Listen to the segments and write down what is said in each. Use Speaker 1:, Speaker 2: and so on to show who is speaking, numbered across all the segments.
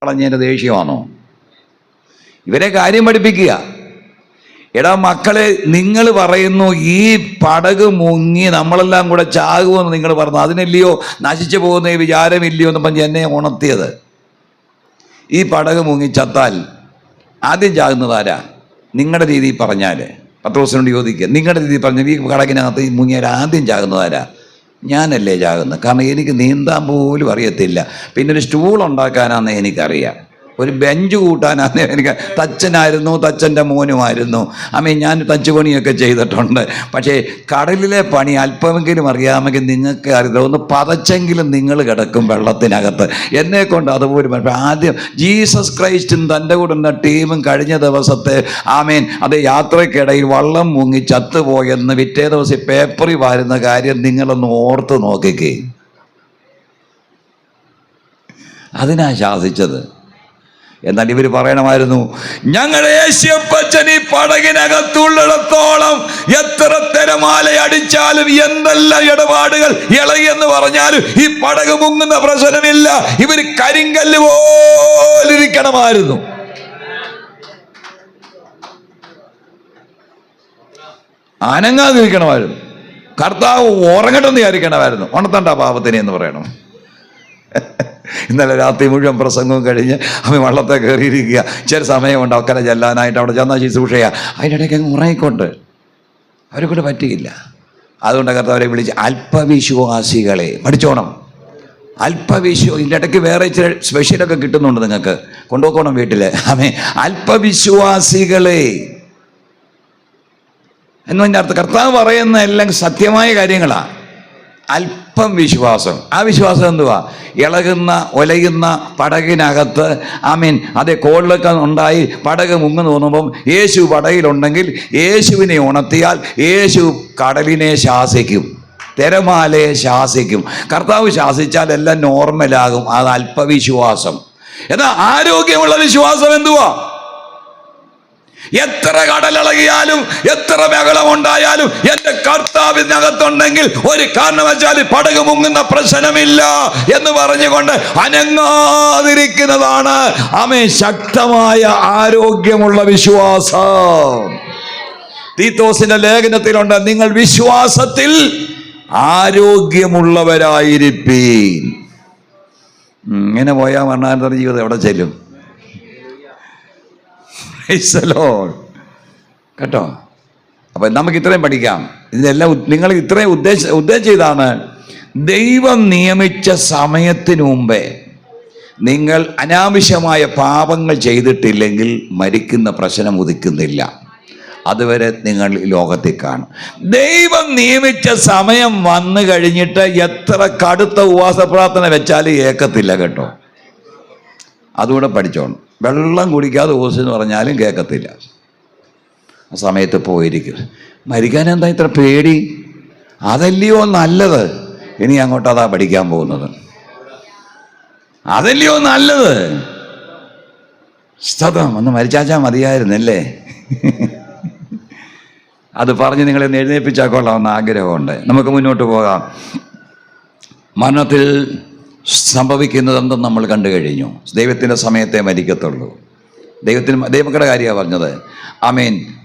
Speaker 1: കളഞ്ഞതിൻ്റെ ദേഷ്യമാണോ? ഇവരെ കാര്യം പഠിപ്പിക്കുക. എടാ മക്കളെ, നിങ്ങൾ പറയുന്നു ഈ പടക് മുങ്ങി നമ്മളെല്ലാം കൂടെ ചാകുമെന്ന് നിങ്ങൾ പറഞ്ഞു, അതിനല്ലയോ നശിച്ചു പോകുന്ന വിചാരമില്ലയോ എന്ന് പറഞ്ഞ് എന്നെ ഉണർത്തിയത്. ഈ പടക് മുങ്ങി ചത്താൽ ആദ്യം ചാകുന്നതാരാ? നിങ്ങളുടെ രീതിയിൽ പറഞ്ഞാൽ, പത്രോസിനോട് ചോദിക്കുക, നിങ്ങളുടെ രീതിയിൽ പറഞ്ഞാൽ ഈ പടകിനകത്ത് മുങ്ങിയാൽ ആദ്യം ചാകുന്നതാരാ? ഞാനല്ലേ ചാകുന്നത്. കാരണം എനിക്ക് നീന്താൻ പോലും അറിയത്തില്ല. പിന്നെ ഒരു സ്റ്റൂൾ ഉണ്ടാക്കാനാണെന്ന് എനിക്കറിയാം, ഒരു ബെഞ്ച് കൂട്ടാനാന്ന് എനിക്ക്. തച്ചനായിരുന്നു, തച്ചൻ്റെ മോനുമായിരുന്നു. ഞാൻ തച്ച് പണിയൊക്കെ ചെയ്തിട്ടുണ്ട്. പക്ഷേ കടലിലെ പണി അല്പമെങ്കിലും അറിയാമെങ്കിൽ നിങ്ങൾക്ക് അറിയില്ല. ഒന്ന് പതച്ചെങ്കിലും നിങ്ങൾ കിടക്കും വെള്ളത്തിനകത്ത്. എന്നെക്കൊണ്ട് അതുപോലും. ആദ്യം ജീസസ് ക്രൈസ്റ്റും തൻ്റെ കൂടെ ഉള്ള ടീമും കഴിഞ്ഞ ദിവസത്തെ അത് യാത്രയ്ക്കിടയിൽ വള്ളം മുങ്ങി ചത്തുപോയെന്ന് പിറ്റേ ദിവസം പേപ്പറിൽ വാരുന്ന കാര്യം നിങ്ങളൊന്ന് ഓർത്ത് നോക്കിക്കേ. അതിനാ ശാസിച്ചത്. എന്നാൽ ഇവർ പറയണമായിരുന്നു, ഞങ്ങളുടെ യേശുപ്പച്ചൻ ഈ പടകിനകത്തുള്ളിടത്തോളം എത്ര തിരമാല അടിച്ചാലും എന്തെല്ലാം ഇടപാടുകൾ ഇളകിയെന്ന് പറഞ്ഞാലും ഈ പടക് മുങ്ങുന്ന പ്രശ്നമില്ല. ഇവർ കരിങ്കല്ല് പോലിരിക്കണമായിരുന്നു. അനങ്ങാതിരിക്കണമായിരുന്നു. കർത്താവ് ഉറങ്ങട്ടെന്ന് വിചാരിക്കണമായിരുന്നു. ഉണർത്തണ്ട പാപത്തിനെ എന്ന് പറയണം. ഇന്നലെ രാത്രി മുഴുവൻ പ്രസംഗവും കഴിഞ്ഞ് വള്ളത്തെ കയറിയിരിക്കുക. ചില സമയമുണ്ട് അക്കരെ ചെല്ലാനായിട്ട്. അവിടെ ചെന്നാൽ ശുശ്രൂഷയാ. അതിനിടയ്ക്ക് അങ്ങ് ഉറങ്ങിക്കൊണ്ട് അവരെ കൊണ്ട് പറ്റിയില്ല. അതുകൊണ്ട് കർത്താവരെ വിളിച്ച് അല്പവിശ്വാസികളെ പഠിച്ചോണം. ഇതിൻ്റെ ഇടയ്ക്ക് വേറെ ചില സ്പെഷ്യലൊക്കെ കിട്ടുന്നുണ്ട്, നിങ്ങൾക്ക് കൊണ്ടുപോക്കണം വീട്ടിൽ. അല്പവിശ്വാസികളെ എന്നതിൻ്റെ അർത്ഥം കർത്താവ് പറയുന്ന എല്ലാം സത്യമായ കാര്യങ്ങളാണ്. അല്പം വിശ്വാസം. ആ വിശ്വാസം എന്തുവാ? ഇളകുന്ന ഒലയുന്ന പടകിനകത്ത് അതേ കോളിലൊക്കെ ഉണ്ടായി പടക് മുങ്ങ് തോന്നുമ്പം യേശു പടകിലുണ്ടെങ്കിൽ യേശുവിനെ ഉണർത്തിയാൽ യേശു കടലിനെ ശാസിക്കും, തിരമാലയെ ശാസിക്കും. കർത്താവ് ശാസിച്ചാൽ എല്ലാം നോർമലാകും. അത് അല്പവിശ്വാസം. എന്നാൽ ആരോഗ്യമുള്ള വിശ്വാസം എന്തുവാ? എത്ര കടലിളകിയാലും എത്ര ബഹളമുണ്ടായാലും എൻ്റെ കർത്താവിനകത്തുണ്ടെങ്കിൽ ഒരു കാരണവശാൽ പടക് മുങ്ങുന്ന പ്രശ്നമില്ല എന്ന് പറഞ്ഞുകൊണ്ട് അനങ്ങാതിരിക്കുന്നതാണ് ശക്തമായ ആരോഗ്യമുള്ള വിശ്വാസം. തീത്തോസിന്റെ ലേഖനത്തിലുണ്ട്, നിങ്ങൾ വിശ്വാസത്തിൽ ആരോഗ്യമുള്ളവരായിരിപ്പീൻ. ഇങ്ങനെ പോയാൽ മരണാനന്തര ജീവിതം എവിടെ ചെല്ലും? കേട്ടോ. അപ്പൊ നമുക്ക് ഇത്രയും പഠിക്കാം. ഇതിനെല്ലാം നിങ്ങൾ ഇത്രയും ഉദ്ദേശിച്ചതാണ്, ദൈവം നിയമിച്ച സമയത്തിനു മുമ്പേ നിങ്ങൾ അനാവശ്യമായ പാപങ്ങൾ ചെയ്തിട്ടില്ലെങ്കിൽ മരിക്കുന്ന പ്രശ്നം ഉദിക്കുന്നില്ല. അതുവരെ നിങ്ങൾ ലോകത്തിൽ കാണും. ദൈവം നിയമിച്ച സമയം വന്നു കഴിഞ്ഞിട്ട് എത്ര കടുത്ത ഉപവാസ പ്രാർത്ഥന വെച്ചാലും ഏക്കത്തില്ല കേട്ടോ. അതുകൂടെ പഠിച്ചോണം. വെള്ളം കുടിക്കാതെ ഓസെന്ന് പറഞ്ഞാലും കേൾക്കത്തില്ല. ആ സമയത്ത് പോയിരിക്കും. മരിക്കാൻ എന്താ ഇത്ര പേടി? അതല്ലയോ നല്ലത്. ഇനി അങ്ങോട്ട് അതാ പഠിക്കാൻ പോകുന്നത്. അതല്ലയോ നല്ലത്. സ്തോത്രം. ഒന്ന് മരിച്ചാച്ചാൽ മതിയായിരുന്നല്ലേ. അത് പറഞ്ഞ് നിങ്ങളെ എഴുന്നേൽപ്പിച്ചാൽ കൊള്ളാമെന്ന് ആഗ്രഹമുണ്ട്. നമുക്ക് മുന്നോട്ട് പോകാം. മരണത്തിൽ സംഭവിക്കുന്നതെന്തും നമ്മൾ കണ്ടു കഴിഞ്ഞു. ദൈവത്തിൻ്റെ സമയത്തെ മരിക്കത്തുള്ളൂ. ദൈവങ്ങളുടെ കാര്യമാണ് പറഞ്ഞത്.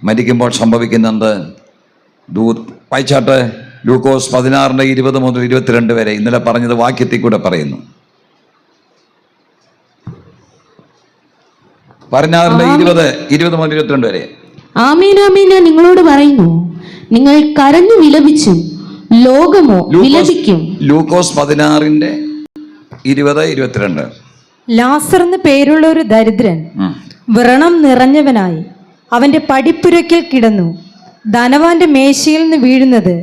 Speaker 1: മരിക്കുമ്പോൾ സംഭവിക്കുന്നുണ്ട്. വായിച്ചാട്ട് ലൂക്കോസ് 16:20 മുതൽ 22 വരെ. ഇന്നലെ പറഞ്ഞത് വാക്യത്തിൽ കൂടെ പറയുന്നു. 16:20 മുതൽ 22 വരെ.
Speaker 2: ആമേൻ ആമേൻ ഞാൻ നിങ്ങളോട് പറയുന്നു, നിങ്ങൾ കരഞ്ഞു വിലപിച്ചും ലോകമോ വിലപിക്കും.
Speaker 1: ലൂക്കോസ് 16:20-22.
Speaker 3: ലാസർ എന്ന് പേരുള്ള ഒരു ദരിദ്രൻ വ്രണം നിറഞ്ഞവനായി അവന്റെ പടിപ്പുരയ്ക്കൽ കിടന്നു. ധനവാന്റെ മേശയിൽ നിന്ന് വീഴുന്നത്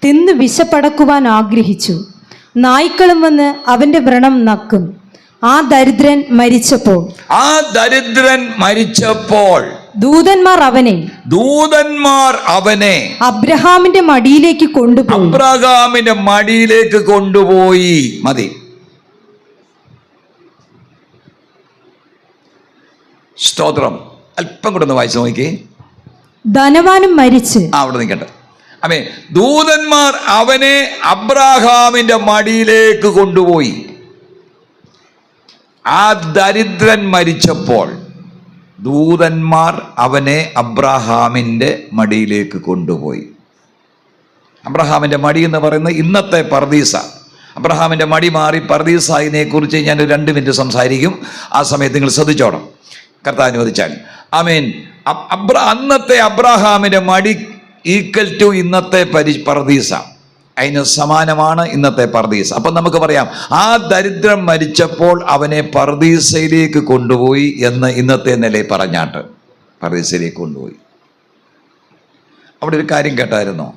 Speaker 3: തിന്ന് വിശപ്പടക്കുവാൻ ആഗ്രഹിച്ചു. നായ്ക്കളും വന്ന് അവന്റെ വ്രണം നക്കും. ആ ദരിദ്രൻ മരിച്ചപ്പോൾ ദൂതന്മാർ അവനെ അബ്രഹാമിന്റെ മടിയിലേക്ക് കൊണ്ടുപോയി.
Speaker 1: മതി. സ്തോത്രം. അല്പം കൂടെ ഒന്ന് വായിച്ചു നോക്കി.
Speaker 3: ധനവാനും മരിച്ച്
Speaker 1: അവിടെ നിൽക്കട്ടെ. ദൂതന്മാർ അവനെ അബ്രഹാമിന്റെ മടിയിലേക്ക് കൊണ്ടുപോയി. ആ ദരിദ്രൻ മരിച്ചപ്പോൾ ദൂതന്മാർ അവനെ അബ്രഹാമിൻ്റെ മടിയിലേക്ക് കൊണ്ടുപോയി. അബ്രഹാമിൻ്റെ മടി എന്ന് പറയുന്നത് ഇന്നത്തെ പർദീസ. അബ്രഹാമിൻ്റെ മടി മാറി പർദീസായിനെ കുറിച്ച് ഞാൻ 2 മിനിറ്റ് സംസാരിക്കും. ആ സമയത്ത് നിങ്ങൾ ശ്രദ്ധിച്ചോണം, കർത്താവ് അനുവദിച്ചാൽ. ആമേൻ. അന്നത്തെ അബ്രഹാമിൻ്റെ മടി ഈക്വൽ ടു ഇന്നത്തെ പർദീസ. അതിന് സമാനമാണ് ഇന്നത്തെ പർദീസ. അപ്പം നമുക്ക് പറയാം, ആ ദരിദ്രം മരിച്ചപ്പോൾ അവനെ പർദീസയിലേക്ക് കൊണ്ടുപോയി എന്ന് ഇന്നത്തെ നിലയിൽ പറഞ്ഞാട്ട് പർദീസയിലേക്ക് കൊണ്ടുപോയി. അവിടെ ഒരു കാര്യം കേട്ടായിരുന്നോ?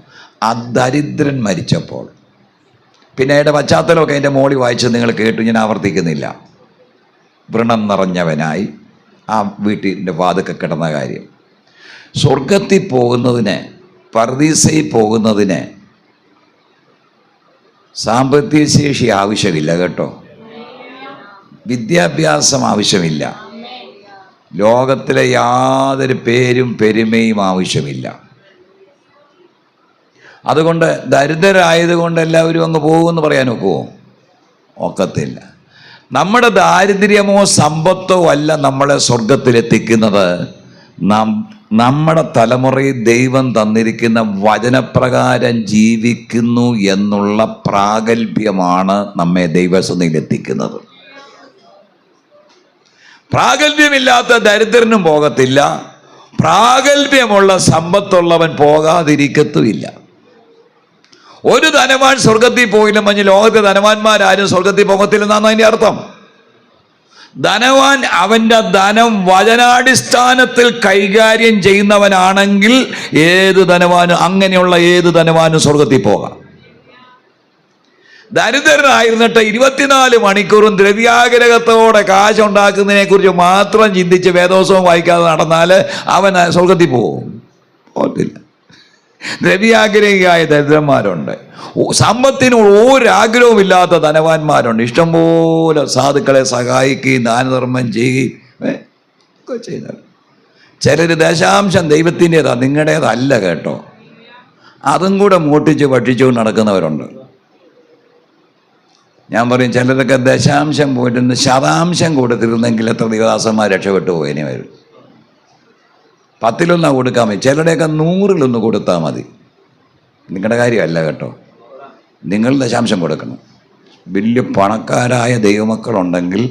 Speaker 1: ആ ദരിദ്രൻ മരിച്ചപ്പോൾ, പിന്നെ അതിൻ്റെ പശ്ചാത്തലമൊക്കെ അതിൻ്റെ മോളി വായിച്ചത് നിങ്ങൾ കേട്ടു, ഞാൻ ആവർത്തിക്കുന്നില്ല. വ്രണം നിറഞ്ഞവനായി ആ വീട്ടിൻ്റെ വാതിൽക്കൽ കിടന്ന കാര്യം. സ്വർഗത്തിൽ പോകുന്നതിന്, പർദീസയിൽ പോകുന്നതിന് സാമ്പത്തിക ശേഷി ആവശ്യമില്ല കേട്ടോ, വിദ്യാഭ്യാസം ആവശ്യമില്ല, ലോകത്തിലെ യാതൊരു പേരും പെരുമയും ആവശ്യമില്ല. അതുകൊണ്ട് ദരിദ്രരായതുകൊണ്ട് എല്ലാവരും അങ്ങ് പോകുമെന്ന് പറയാൻ ഒക്കുമോ? ഒക്കത്തില്ല. നമ്മുടെ ദാരിദ്ര്യമോ സമ്പത്തോ അല്ല നമ്മളെ സ്വർഗത്തിലെത്തിക്കുന്നത്. നമ്മുടെ തലമുറയിൽ ദൈവം തന്നിരിക്കുന്ന വചനപ്രകാരം ജീവിക്കുന്നു എന്നുള്ള പ്രാഗൽഭ്യമാണ് നമ്മെ ദൈവസന്നിധിയിലെത്തിക്കുന്നത്. പ്രാഗൽഭ്യമില്ലാത്ത ദരിദ്രനും പോകത്തില്ല, പ്രാഗൽഭ്യമുള്ള സമ്പത്തുള്ളവൻ പോകാതിരിക്കത്തുമില്ല. ഒരു ധനവാൻ സ്വർഗത്തിൽ പോയില്ല മഞ്ഞ് ലോകത്തെ ധനവാന്മാരാരും സ്വർഗത്തിൽ പോകത്തില്ലെന്നാണ് അതിൻ്റെ അർത്ഥം. ധനവാൻ അവൻ്റെ ധനം വചനാടിസ്ഥാനത്തിൽ കൈകാര്യം ചെയ്യുന്നവനാണെങ്കിൽ ഏത് ധനവാനും, അങ്ങനെയുള്ള ഏത് ധനവാനും സ്വർഗത്തിൽ പോകാം. ദരിദ്രനായിരുന്നിട്ട് 24 മണിക്കൂറും ദ്രവ്യാഗ്രഹത്തോടെ കാശുണ്ടാക്കുന്നതിനെ കുറിച്ച് മാത്രം ചിന്തിച്ച് വേദോത്സവം വായിക്കാതെ നടന്നാൽ അവൻ സ്വർഗത്തിൽ പോകും? പോകത്തില്ല. ദ്രവ്യാഗ്രഹിയായ ദരിദ്രന്മാരുണ്ട്, സമ്പത്തിന് ഒരാഗ്രഹവുമില്ലാത്ത ധനവാന്മാരുണ്ട്, ഇഷ്ടംപോലെ സാധുക്കളെ സഹായിക്കുകയും ദാനധർമ്മം ചെയ്യുകയും ഒക്കെ ചെയ്യുന്നത്. ചിലർ ദശാംശം ദൈവത്തിൻ്റെതാണ്, നിങ്ങളുടേതല്ല കേട്ടോ, അതും കൂടെ മൂട്ടിച്ച് ഭക്ഷിച്ചുകൊണ്ട് നടക്കുന്നവരുണ്ട്. ഞാൻ പറയും, ചിലരൊക്കെ ദശാംശം പോയിട്ട് ശതാംശം കൊടുത്തിരുന്നെങ്കിൽ എത്ര ദേവദാസന്മാർ രക്ഷപ്പെട്ടു പോയതിനെ വരും. 10 കൊടുക്കാൻ മതി, ചിലരുടെയൊക്കെ 100 കൊടുത്താൽ മതി. നിങ്ങളുടെ കാര്യമല്ല കേട്ടോ, നിങ്ങൾ ദശാംശം കൊടുക്കണം. വലിയ പണക്കാരായ ദൈവമക്കളുണ്ടെങ്കിൽ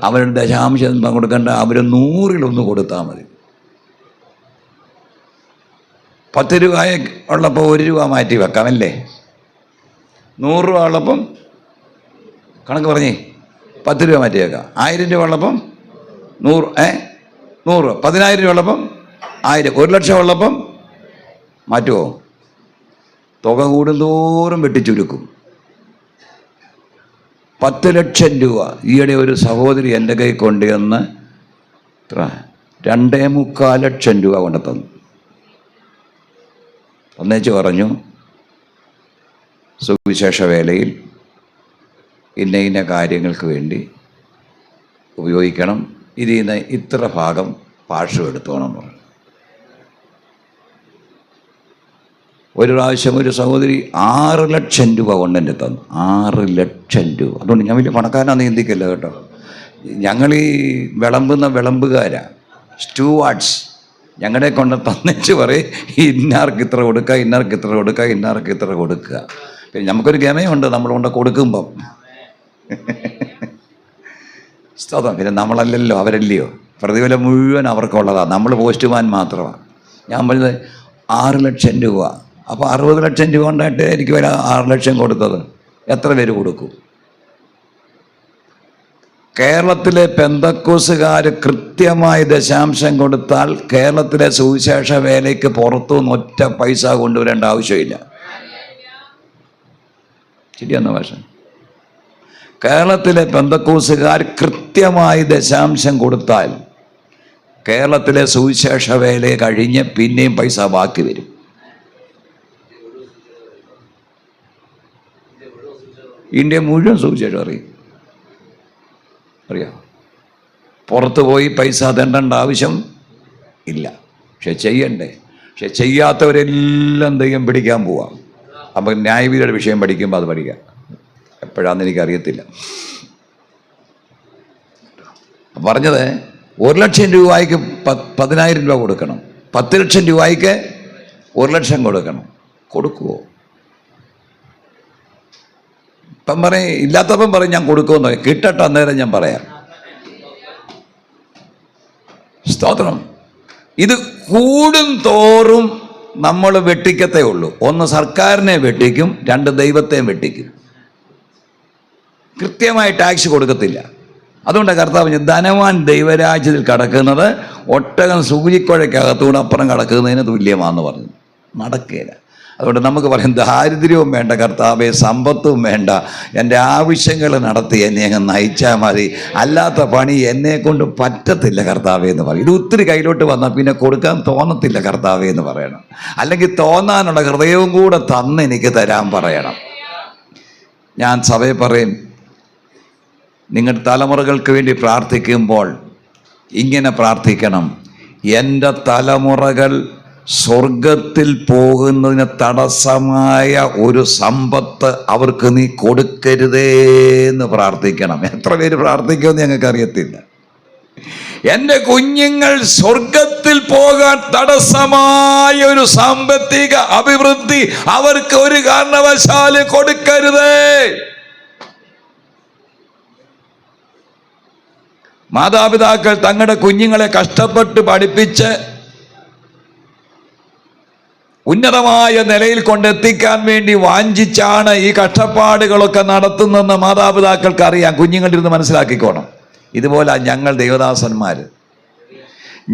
Speaker 1: അവരുടെ ദശാംശം കൊടുക്കേണ്ട, അവർ 100 കൊടുത്താൽ മതി. 10 രൂപ ഉള്ളപ്പോൾ 1 രൂപ മാറ്റി വെക്കാമല്ലേ? 100 രൂപ ഉള്ളപ്പം കണക്ക് പറഞ്ഞേ 10 രൂപ മാറ്റി വെക്കാം. 1000 രൂപ ഉള്ളപ്പം 100, 100, 10,000 രൂപ ഉള്ളപ്പം 1000, 1 ലക്ഷം ഉള്ളപ്പം മാറ്റുമോ? തുക കൂടുന്തോറും വെട്ടിച്ചുരുക്കും. 10 ലക്ഷം രൂപ ഈയിടെ ഒരു സഹോദരി എൻ്റെ കൈ കൊണ്ടുവന്ന് 2.25 ലക്ഷം രൂപ കൊണ്ട് തന്നു. ഒന്നേച്ച് പറഞ്ഞു, സുവിശേഷ വേലയിൽ ഇന്ന കാര്യങ്ങൾക്ക് വേണ്ടി ഉപയോഗിക്കണം, ഇതിൽ നിന്ന് ഇത്ര ഭാഗം പാർശ്വം എടുത്തോണം പറഞ്ഞു. ഒരു പ്രാവശ്യം ഒരു സഹോദരി 6 ലക്ഷം രൂപ കൊണ്ട് എൻ്റെ തന്നു. 6 ലക്ഷം രൂപ. അതുകൊണ്ട് ഞാൻ വലിയ പണക്കാരനാന്ന് ചിന്തിക്കല്ല കേട്ടോ. ഞങ്ങൾ ഈ വിളമ്പുകാരാണ്, സ്റ്റൂവാർഡ്സ്. ഞങ്ങളെ കൊണ്ട് തന്നിച്ച് പറയും, ഇന്നാർക്ക് ഇത്ര കൊടുക്കുക, ഇന്നാർക്ക് ഇത്ര കൊടുക്കുക, ഇന്നാർക്ക് ഇത്ര കൊടുക്കുക. പിന്നെ നമുക്കൊരു ഗമയുണ്ട് നമ്മൾ കൊണ്ട് കൊടുക്കുമ്പം. സ്തോത്രം. പിന്നെ നമ്മളല്ലല്ലോ, അവരല്ലയോ, പ്രതിഫലം മുഴുവൻ അവർക്കുള്ളതാണ്, നമ്മൾ പോസ്റ്റ്മാൻ മാത്രമാണ്. ഞാൻ പറഞ്ഞത് 6 ലക്ഷം രൂപ. അപ്പോൾ 60 ലക്ഷം രൂപ കൊണ്ടായിട്ട് എനിക്ക് 6 ലക്ഷം കൊടുത്തത് എത്ര പേര് കൊടുക്കും? കേരളത്തിലെ പെന്തക്കോസുകാർ കൃത്യമായി ദശാംശം കൊടുത്താൽ കേരളത്തിലെ സുവിശേഷ വേലയ്ക്ക് പുറത്തുനിന്ന് ഒറ്റ പൈസ കൊണ്ടുവരേണ്ട ആവശ്യമില്ല. ശരിയെന്ന ഭാഷ. കേരളത്തിലെ പെന്തക്കോസുകാർ കൃത്യമായി ദശാംശം കൊടുത്താൽ കേരളത്തിലെ സുവിശേഷ വേല കഴിഞ്ഞ് പിന്നെയും പൈസ ബാക്കി വരും. ഇന്ത്യ മുഴുവൻ സുവിശേഷം അറിയാം. പുറത്ത് പോയി പൈസ തരേണ്ട ആവശ്യം ഇല്ല, പക്ഷെ ചെയ്യണ്ടേ. പക്ഷെ ചെയ്യാത്തവരെല്ലാം ദൈവം പിടിക്കാൻ പോവാം. അപ്പം ന്യായവിധിയുടെ വിഷയം പഠിക്കുമ്പോൾ അത് പഠിക്കാം. എപ്പോഴാണെന്ന് എനിക്കറിയത്തില്ല. പറഞ്ഞത് 1,00,000 രൂപയ്ക്ക് 10,000 രൂപ കൊടുക്കണം, 10 ലക്ഷം രൂപയ്ക്ക് 1,00,000 കൊടുക്കണം. കൊടുക്കുവോ? ഇപ്പം പറയും, ഇല്ലാത്തപ്പം പറയും ഞാൻ കൊടുക്കുമെന്ന്. കിട്ടട്ടെ, അന്നേരം ഞാൻ പറയാം. സ്തോത്രം. ഇത് കൂടും തോറും നമ്മൾ വെട്ടിക്കത്തേ ഉള്ളൂ. ഒന്ന് സർക്കാരിനെ വെട്ടിക്കും, 2 ദൈവത്തെയും വെട്ടിക്കും. കൃത്യമായി ടാക്സ് കൊടുക്കത്തില്ല. അതുകൊണ്ടാണ് കർത്താവ് പറഞ്ഞത്, ധനവാൻ ദൈവരാജ്യത്തിൽ കടക്കുന്നത് ഒട്ടകം സൂചിക്കുഴയ്ക്കകത്തൂടെ അപ്പുറം കടക്കുന്നതിന് തുല്യമാണെന്ന് പറഞ്ഞു. നടക്കുകയില്ല. അതുകൊണ്ട് നമുക്ക് പറയും, ദാരിദ്ര്യവും വേണ്ട കർത്താവേ, സമ്പത്തും വേണ്ട, എൻ്റെ ആവശ്യങ്ങൾ നടത്തി എന്നെ അങ്ങ് നയിച്ചാൽ മതി, അല്ലാത്ത പണി എന്നെ കൊണ്ട് പറ്റത്തില്ല കർത്താവേ എന്ന് പറയും. ഇത് ഒത്തിരി കയ്യിലോട്ട് വന്നാൽ പിന്നെ കൊടുക്കാൻ തോന്നത്തില്ല കർത്താവേ എന്ന് പറയണം. അല്ലെങ്കിൽ തോന്നാനുള്ള ഹൃദയവും കൂടെ തന്ന് എനിക്ക് തരാൻ പറയണം. ഞാൻ സഭയിൽ പറയും, നിങ്ങളുടെ തലമുറകൾക്ക് വേണ്ടി പ്രാർത്ഥിക്കുമ്പോൾ ഇങ്ങനെ പ്രാർത്ഥിക്കണം: എൻ്റെ തലമുറകൾ സ്വർഗത്തിൽ പോകുന്നതിന് തടസ്സമായ ഒരു സമ്പത്ത് അവർക്ക് നീ കൊടുക്കരുതേ എന്ന് പ്രാർത്ഥിക്കണം. എത്ര പേര് പ്രാർത്ഥിക്കുമെന്ന് ഞങ്ങൾക്ക് അറിയത്തില്ല. എൻ്റെ കുഞ്ഞുങ്ങൾ സ്വർഗത്തിൽ പോകാൻ തടസ്സമായ ഒരു സാമ്പത്തിക അഭിവൃദ്ധി അവർക്ക് ഒരു കാരണവശാലും കൊടുക്കരുതേ. മാതാപിതാക്കൾ തങ്ങളുടെ കുഞ്ഞുങ്ങളെ കഷ്ടപ്പെട്ട് പഠിപ്പിച്ച് ഉന്നതമായ നിലയിൽ കൊണ്ടെത്തിക്കാൻ വേണ്ടി വാഞ്ചിച്ചാണ് ഈ കഷ്ടപ്പാടുകളൊക്കെ നടത്തുന്നതെന്ന് മാതാപിതാക്കൾക്ക് അറിയാം. കുഞ്ഞുങ്ങളുടെ ഇരുന്ന് മനസ്സിലാക്കിക്കോണം. ഇതുപോലെ ഞങ്ങൾ ദൈവദാസന്മാർ,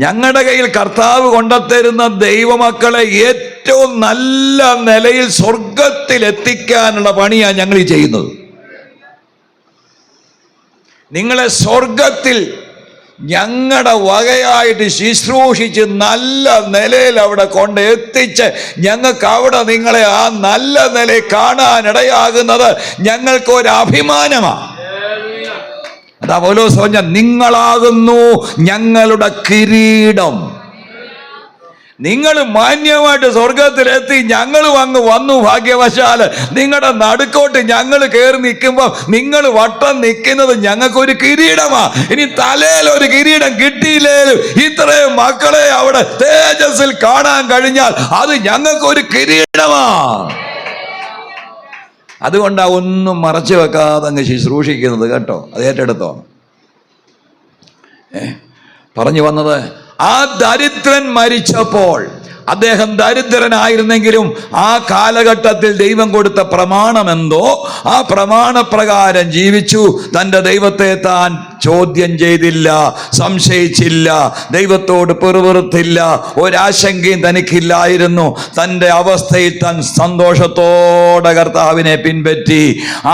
Speaker 1: ഞങ്ങളുടെ കയ്യിൽ കർത്താവ് കൊണ്ടുത്തരുന്ന ദൈവമക്കളെ ഏറ്റവും നല്ല നിലയിൽ സ്വർഗത്തിൽ എത്തിക്കാനുള്ള പണിയാണ് ഞങ്ങൾ ഈ ചെയ്യുന്നത്. നിങ്ങളെ സ്വർഗത്തിൽ ഞങ്ങളുടെ വകയായിട്ട് ശുശ്രൂഷിച്ച് നല്ല നിലയിൽ അവിടെ കൊണ്ട് എത്തിച്ച് ഞങ്ങൾക്ക് അവിടെ നിങ്ങളെ ആ നല്ല നിലയിൽ കാണാനിടയാകുന്നത് ഞങ്ങൾക്കൊരു അഭിമാനമാണ്. അതാ പൗലോസ് പറഞ്ഞ, നിങ്ങളാകുന്നു ഞങ്ങളുടെ കിരീടം. നിങ്ങൾ മാന്യമായിട്ട് സ്വർഗത്തിലെത്തി, ഞങ്ങളും അങ്ങ് വന്നു. ഭാഗ്യവശാല് നിങ്ങളുടെ നടുക്കോട്ട് ഞങ്ങൾ കയറി നിൽക്കുമ്പോൾ നിങ്ങൾ വട്ടം നിൽക്കുന്നത് ഞങ്ങൾക്കൊരു കിരീടമാ. ഇനി തലയിൽ ഒരു കിരീടം കിട്ടിയില്ലേലും ഇത്രയും മക്കളെ അവിടെ തേജസ്സിൽ കാണാൻ കഴിഞ്ഞാൽ അത് ഞങ്ങൾക്കൊരു കിരീടമാ. അതുകൊണ്ടാണ് ഒന്നും മറച്ചു വെക്കാതെ അങ്ങ് ശുശ്രൂഷിക്കുന്നത് കേട്ടോ. അത് ഏറ്റെടുത്തോ. പറഞ്ഞു വന്നത്, ആ ദരിദ്രൻ മരിച്ചപ്പോൾ, അദ്ദേഹം ദരിദ്രനായിരുന്നെങ്കിലും ആ കാലഘട്ടത്തിൽ ദൈവം കൊടുത്ത പ്രമാണമെന്തോ ആ പ്രമാണപ്രകാരം ജീവിച്ചു. തൻ്റെ ദൈവത്തെ താൻ ചോദ്യം ചെയ്തില്ല, സംശയിച്ചില്ല, ദൈവത്തോട് പെറുപെറുത്തില്ല, ഒരാശങ്കയും തനിക്കില്ലായിരുന്നു. തൻ്റെ അവസ്ഥയിൽ താൻ സന്തോഷത്തോടെ കർത്താവിനെ പിൻപറ്റി.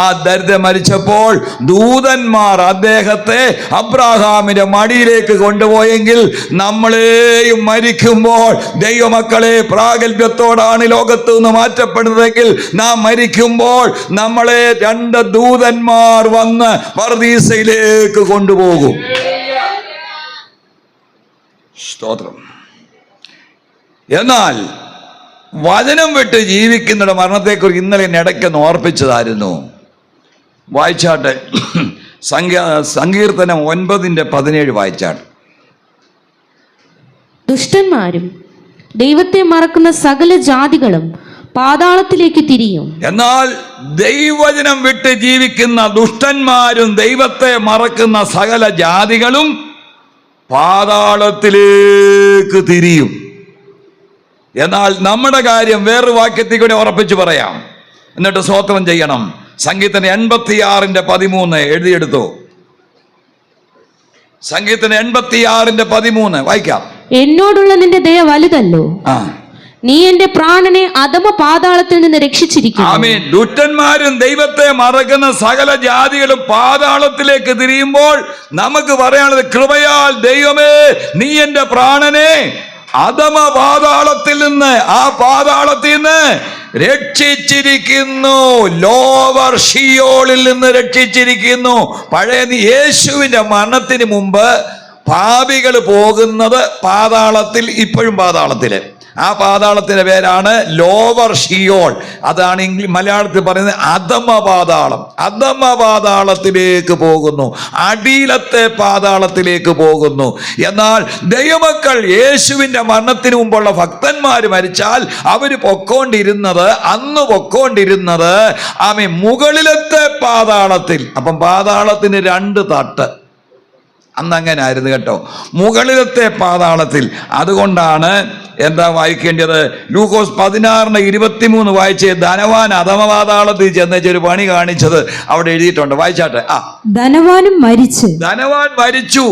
Speaker 1: ആ ദരിദ്രൻ മരിച്ചപ്പോൾ ദൂതന്മാർ അദ്ദേഹത്തെ അബ്രാഹാമിന്റെ മടിയിലേക്ക് കൊണ്ടുപോയെങ്കിൽ നമ്മളെയും മരിക്കുമ്പോൾ ദൈവമക്കളെ പ്രാഗൽഭ്യത്തോടാണ് ലോകത്ത് നിന്ന് മാറ്റപ്പെടുന്നതെങ്കിൽ നാം മരിക്കുമ്പോൾ നമ്മളെ 2 ദൂതന്മാർ വന്ന് പർദീസയിലേക്ക് കൊണ്ടുപോകും. സ്തോത്രം. എന്നാൽ വചനം വിട്ട് ജീവിക്കുന്നവരുടെ മരണത്തെക്കുറിച്ച് ഇന്നലെ ഇടയ്ക്കൊന്ന് ഓർപ്പിച്ചതായിരുന്നു. വായിച്ചാട്ടെ, സങ്കീർത്തനം 9:17 വായിച്ചാട്ടെ.
Speaker 2: ദുഷ്ടന്മാരും ദൈവത്തെ മറക്കുന്ന സകല ജാതികളും പാതാളത്തിലേക്ക് തിരിയും.
Speaker 1: എന്നാൽ ദൈവവചനം വിട്ട് ജീവിക്കുന്ന ദുഷ്ടന്മാരും ദൈവത്തെ മറക്കുന്ന സകല ജാതികളും പാതാളത്തിലേക്ക് തിരിയും. എന്നാൽ നമ്മുടെ കാര്യം വേറൊരു വാക്യത്തിൽ കൂടെ ഉറപ്പിച്ചു പറയാം, എന്നിട്ട് സ്തോത്രം ചെയ്യണം. സങ്കീർത്തനം 86:13 എഴുതിയെടുത്തു. സങ്കീർത്തനം 86:13 വായിക്കാം.
Speaker 2: എന്നോടുള്ള നിന്റെ ദയ വലുതല്ലോ, നീ എന്റെ പ്രാണനെ അധമ പാതാളത്തിൽ നിന്ന് രക്ഷിച്ചിരിക്കുന്നു.
Speaker 1: ആമേൻ. ദുഷ്ടന്മാരും ദൈവത്തെ മറക്കുന്ന സകല ജാതികളും പാതാളത്തിലേക്ക് തിരിയുമ്പോൾ നമുക്ക് പറയാനുള്ളത്, കൃപയാൽ ദൈവമേ നീ എന്റെ പ്രാണനെ അധമ പാതാളത്തിൽ നിന്ന്, ആ പാതാളത്തിൽ നിന്ന് രക്ഷിച്ചിരിക്കുന്നു. ലോവർ ഷിയോളിൽ നിന്ന് രക്ഷിച്ചിരിക്കുന്നു. പഴയ യേശുവിന്റെ മരണത്തിന് മുമ്പ് പാപികൾ പോകുന്നത് പാതാളത്തിൽ, ഇപ്പോഴും പാതാളത്തില്. ആ പാതാളത്തിന്റെ പേരാണ് ലോവർ ഷിയോൾ. അതാണ് മലയാളത്തിൽ പറയുന്നത് അധമ പാതാളം. അധമ പാതാളത്തിലേക്ക് പോകുന്നു, അടിയിലത്തെ പാതാളത്തിലേക്ക് പോകുന്നു. എന്നാൽ ദൈവമക്കൾ യേശുവിന്റെ മരണത്തിന് മുമ്പുള്ള ഭക്തന്മാര് മരിച്ചാൽ അവര് അന്ന് പൊക്കോണ്ടിരുന്നത് മുകളിലത്തെ പാതാളത്തിൽ. അപ്പം പാതാളത്തിന് 2 തട്ട്. അന്ന് അങ്ങനെ ആയിരുന്നു കേട്ടോ, മുകളിലത്തെ പാതാളത്തിൽ. അതുകൊണ്ടാണ് എന്താ വായിക്കേണ്ടത്? ലൂക്കോസ് 16:23 വായിച്ചേ. ധനവാൻ അധമ പാതാളത്തിൽ ചെന്നൊരു പണി കാണിച്ചത് അവിടെ എഴുതിയിട്ടുണ്ട്, വായിച്ചാട്ടെ.
Speaker 3: ധനവാൻ
Speaker 1: മരിച്ചു,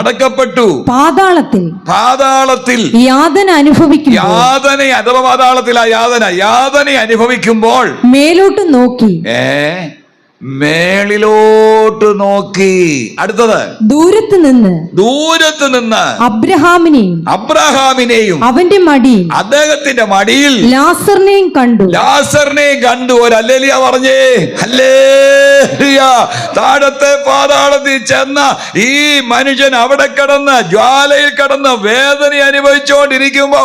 Speaker 1: അടക്കപ്പെട്ടു പാതാളത്തിൽ യാതന അധമ പാതാളത്തിലാ യാതന അനുഭവിക്കുമ്പോൾ മേളിലോട്ട് നോക്കി. അടുത്തത് ദൂരത്ത് നിന്ന് അബ്രഹാമിനെയും
Speaker 3: അവന്റെ മടിയിൽ
Speaker 1: അദ്ദേഹത്തിന്റെ മടിയിൽ
Speaker 3: ലാസറിനെയും
Speaker 1: കണ്ടു. ഒരു ഹല്ലേലൂയ പറഞ്ഞേ, ഹല്ലേലൂയ. താഴത്തെ പാതാളത്തിൽ ചെന്ന ഈ മനുഷ്യൻ അവിടെ കിടന്ന് ജ്വാലയിൽ കിടന്ന് വേദന അനുഭവിച്ചുകൊണ്ടിരിക്കുമ്പോ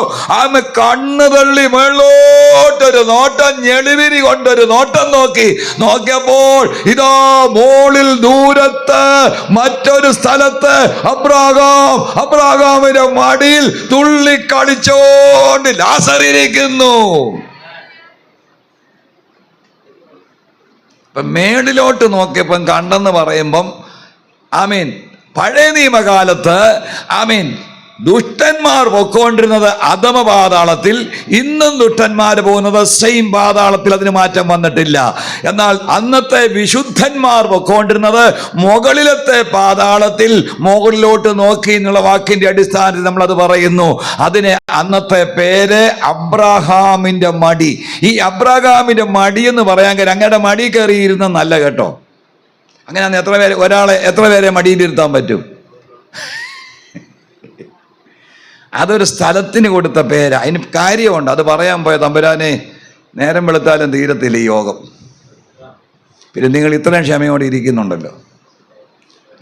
Speaker 1: കണ്ണു തള്ളി മേളോട്ടൊരു നോട്ടം, ഞെളിവിരി കൊണ്ടൊരു നോട്ടം നോക്കിയപ്പോൾ ഇതാ മോളിൽ ദൂരത്ത് മറ്റൊരു സ്ഥലത്ത് അബ്രാഹാമിന്റെ മടിയിൽ തുള്ളിക്കളിച്ചോണ്ട് ലാസർ ഇരിക്കുന്നു. ഇപ്പൊ മേളിലോട്ട് നോക്കിയപ്പം കണ്ടെന്ന് പറയുമ്പം പഴയ നിയമകാലത്ത് ദുഷ്ടന്മാർ പൊക്കോണ്ടിരുന്നത് അധമ പാതാളത്തിൽ, ഇന്നും ദുഷ്ടന്മാർ പോകുന്നത് സെയിം പാതാളത്തിൽ. അതിന് മാറ്റം വന്നിട്ടില്ല. എന്നാൽ അന്നത്തെ വിശുദ്ധന്മാർ പൊക്കോണ്ടിരുന്നത് മുകളിലത്തെ പാതാളത്തിൽ. മുകളിലോട്ട് നോക്കി എന്നുള്ള വാക്കിന്റെ അടിസ്ഥാനത്തിൽ നമ്മൾ അത് പറയുന്നു. അതിന് അന്നത്തെ പേര് അബ്രഹാമിന്റെ മടി. ഈ അബ്രഹാമിന്റെ മടി എന്ന് പറയാൻ കാര്യം അങ്ങയുടെ മടി കയറിയിരുന്ന നല്ല കേട്ടോ. അങ്ങനെ എത്ര പേരെ മടിയിലിരുത്താൻ പറ്റും? അതൊരു സ്ഥലത്തിന് കൊടുത്ത പേരാ. അതിന് കാര്യമുണ്ട്. അത് പറയാൻ പോയ തമ്പുരാനെ നേരം വെളുത്താലും തീരത്തില്ല ഈ യോഗം. പിന്നെ നിങ്ങൾ ഇത്രയും ക്ഷമയോടെ ഇരിക്കുന്നുണ്ടല്ലോ,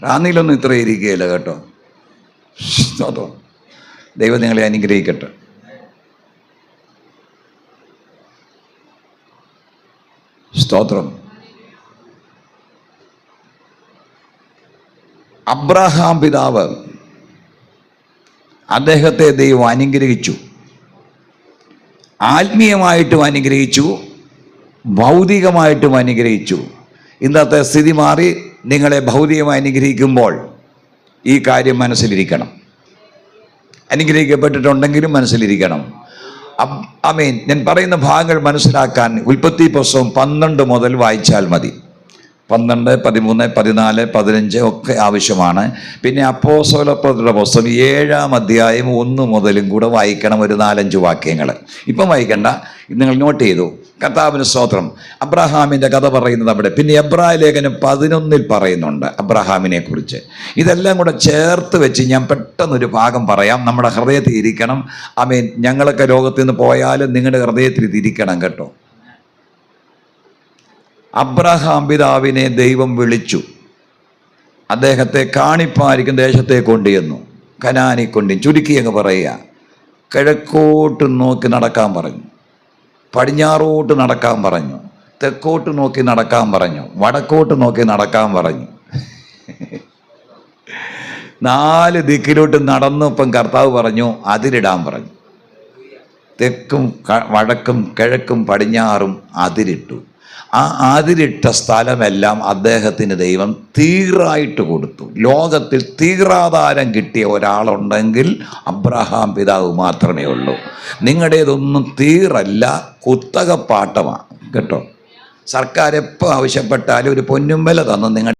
Speaker 1: റാന്നിയിലൊന്നും ഇത്ര ഇരിക്കുകയില്ല കേട്ടോ. ദൈവം നിങ്ങളെ അനുഗ്രഹിക്കട്ടെ. സ്തോത്രം. അബ്രഹാം പിതാവ്, അദ്ദേഹത്തെ ദൈവം അനുഗ്രഹിച്ചു. ആത്മീയമായിട്ടും അനുഗ്രഹിച്ചു, ഭൗതികമായിട്ടും അനുഗ്രഹിച്ചു. ഇന്നത്തെ സ്ഥിതി മാറി നിങ്ങളെ ഭൗതികമായി അനുഗ്രഹിക്കുമ്പോൾ ഈ കാര്യം മനസ്സിലിരിക്കണം. അനുഗ്രഹിക്കപ്പെട്ടിട്ടുണ്ടെങ്കിലും മനസ്സിലിരിക്കണം. ഞാൻ പറയുന്ന ഭാഗങ്ങൾ മനസ്സിലാക്കാൻ ഉൽപ്പത്തി പുസ്തകം 12 മുതൽ വായിച്ചാൽ മതി. 12, 13, 14, 15 ഒക്കെ ആവശ്യമാണ്. പിന്നെ അപ്പോസ്തലരുടെ പുസ്തകം 7-ാം അധ്യായം 1 മുതലും കൂടെ വായിക്കണം, ഒരു 4-5 വാക്യങ്ങൾ. ഇപ്പം വായിക്കണ്ട, നിങ്ങൾ നോട്ട് ചെയ്തു. കർത്താവിന് സ്തോത്രം. അബ്രഹാമിൻ്റെ കഥ പറയുന്നത് അവിടെ. പിന്നെ എബ്രായ ലേഖനം 11 പറയുന്നുണ്ട് അബ്രഹാമിനെ കുറിച്ച്. ഇതെല്ലാം കൂടെ ചേർത്ത് വെച്ച് ഞാൻ പെട്ടെന്നൊരു ഭാഗം പറയാം. നമ്മുടെ ഹൃദയത്തിൽ ഇരിക്കണം. ഞങ്ങളൊക്കെ ലോകത്തിൽ നിന്ന് പോയാലും നിങ്ങളുടെ ഹൃദയത്തിൽ ഇതിരിക്കണം കേട്ടോ. അബ്രഹാം പിതാവിനെ ദൈവം വിളിച്ചു. അദ്ദേഹത്തെ കാണിപ്പായിരിക്കും ദേശത്തെ കൊണ്ടുചെന്നു, കനാനി കൊണ്ട്. ചുരുക്കി അങ്ങ് പറയുക, കിഴക്കോട്ട് നോക്കി നടക്കാൻ പറഞ്ഞു, പടിഞ്ഞാറോട്ട് നടക്കാൻ പറഞ്ഞു, തെക്കോട്ട് നോക്കി നടക്കാൻ പറഞ്ഞു, വടക്കോട്ട് നോക്കി നടക്കാൻ പറഞ്ഞു. 4 ദിക്കിലോട്ട് നടന്നു. ഇപ്പം കർത്താവ് പറഞ്ഞു അതിരിടാൻ പറഞ്ഞു. തെക്കും വടക്കും കിഴക്കും പടിഞ്ഞാറും അതിരിട്ടു. ആ അതിരിട്ട സ്ഥലമെല്ലാം അദ്ദേഹത്തിന് ദൈവം തീറായിട്ട് കൊടുത്തു. ലോകത്തിൽ തീറാധാരം കിട്ടിയ ഒരാളുണ്ടെങ്കിൽ അബ്രഹാം പിതാവ് മാത്രമേ ഉള്ളൂ. നിങ്ങളുടേതൊന്നും തീറല്ല, കുത്തകപ്പാട്ടമാണ് കേട്ടോ. സർക്കാർ എപ്പോൾ ആവശ്യപ്പെട്ടാലും ഒരു പൊന്നും വില തന്നു നിങ്ങൾ